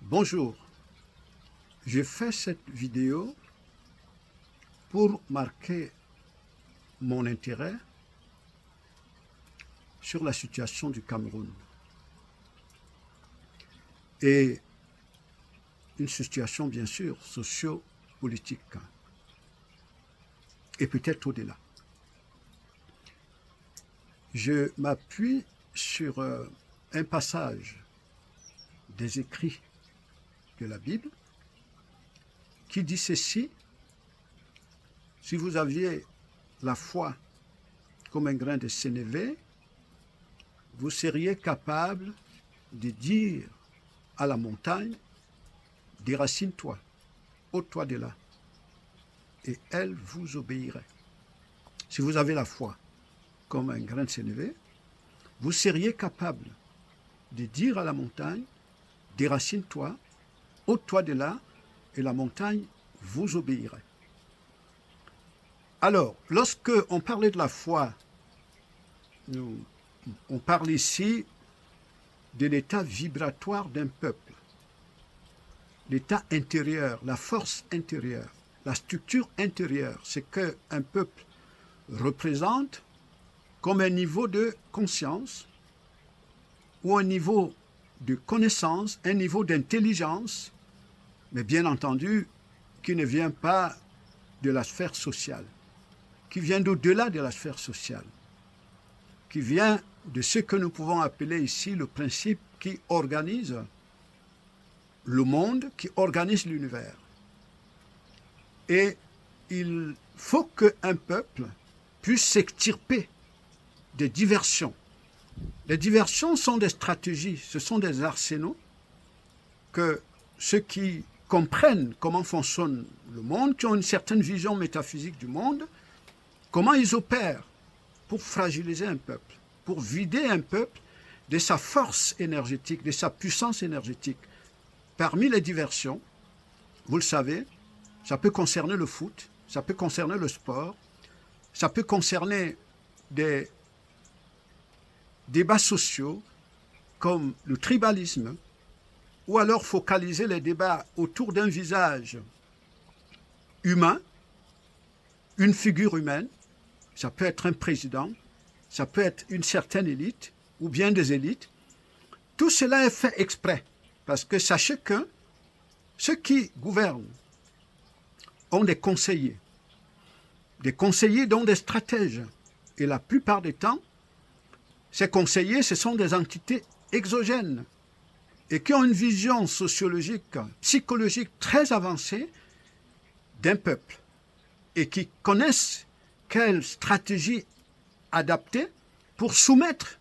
Bonjour, j'ai fait cette vidéo pour marquer mon intérêt sur la situation du Cameroun et une situation bien sûr socio-politique et peut-être au-delà. Je m'appuie sur un passage des écrits de la Bible qui dit ceci: si vous aviez la foi comme un grain de sénévé, vous seriez capable de dire à la montagne: déracine-toi, ôte-toi de là, et elle vous obéirait. Si vous avez la foi comme un grain de sénévé, vous seriez capable de dire à la montagne: déracine-toi, ôte-toi de là, et la montagne vous obéirait. Alors, lorsque on parlait de la foi, on parle ici de l'état vibratoire d'un peuple, l'état intérieur, la force intérieure, la structure intérieure, c'est qu'un peuple représente comme un niveau de conscience ou un niveau de connaissance, un niveau d'intelligence, mais bien entendu qui ne vient pas de la sphère sociale, qui vient d'au-delà de la sphère sociale, qui vient de ce que nous pouvons appeler ici le principe qui organise le monde, qui organise l'univers. Et il faut qu'un peuple puisse s'extirper des diversions. Les diversions sont des stratégies, ce sont des arsenaux que ceux qui comprennent comment fonctionne le monde, qui ont une certaine vision métaphysique du monde, comment ils opèrent pour fragiliser un peuple, pour vider un peuple de sa force énergétique, de sa puissance énergétique. Parmi les diversions, vous le savez, ça peut concerner le foot, ça peut concerner le sport, ça peut concerner des débats sociaux comme le tribalisme, ou alors focaliser les débats autour d'un visage humain, une figure humaine. Ça peut être un président, ça peut être une certaine élite, ou bien des élites. Tout cela est fait exprès, parce que sachez que ceux qui gouvernent ont des conseillers dont des stratèges. Et la plupart des temps, ces conseillers, ce sont des entités exogènes et qui ont une vision sociologique, psychologique très avancée d'un peuple et qui connaissent quelle stratégie adapter pour soumettre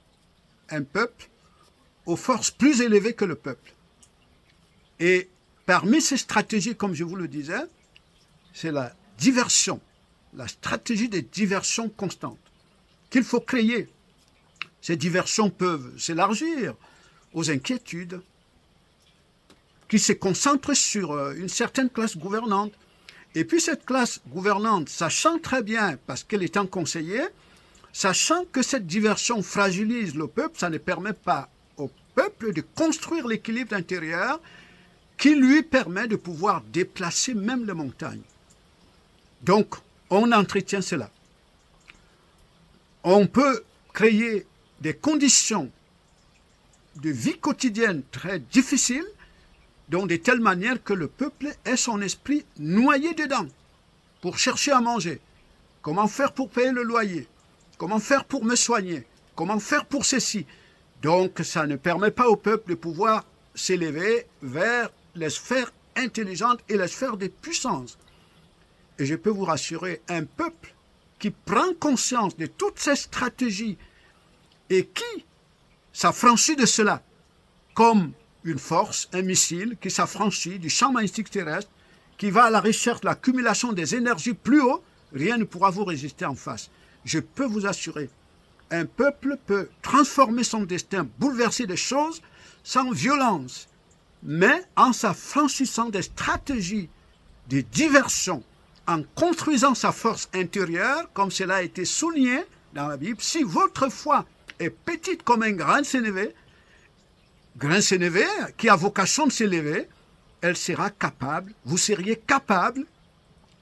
un peuple aux forces plus élevées que le peuple. Et parmi ces stratégies, comme je vous le disais, c'est la diversion, la stratégie de diversion constante qu'il faut créer. Ces diversions peuvent s'élargir aux inquiétudes qui se concentrent sur une certaine classe gouvernante. Et puis cette classe gouvernante, sachant très bien, parce qu'elle est en conseiller, sachant que cette diversion fragilise le peuple, ça ne permet pas au peuple de construire l'équilibre intérieur qui lui permet de pouvoir déplacer même les montagnes. Donc, on entretient cela. On peut créer des conditions de vie quotidienne très difficiles, donc de telle manière que le peuple ait son esprit noyé dedans pour chercher à manger. Comment faire pour payer le loyer? Comment faire pour me soigner? Comment faire pour ceci? Donc ça ne permet pas au peuple de pouvoir s'élever vers les sphères intelligentes et les sphères de puissance. Et je peux vous rassurer, un peuple qui prend conscience de toutes ces stratégies et qui s'affranchit de cela comme une force, un missile qui s'affranchit du champ magnétique terrestre, qui va à la recherche de l'accumulation des énergies plus haut, rien ne pourra vous résister en face. Je peux vous assurer, un peuple peut transformer son destin, bouleverser des choses sans violence, mais en s'affranchissant des stratégies de diversion, en construisant sa force intérieure, comme cela a été souligné dans la Bible. Si votre foi est petite comme un grain de sénévé qui a vocation de s'élever, elle sera capable, vous seriez capable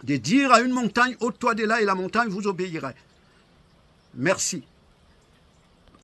de dire à une montagne, ôte-toi de là et la montagne vous obéirait. Merci.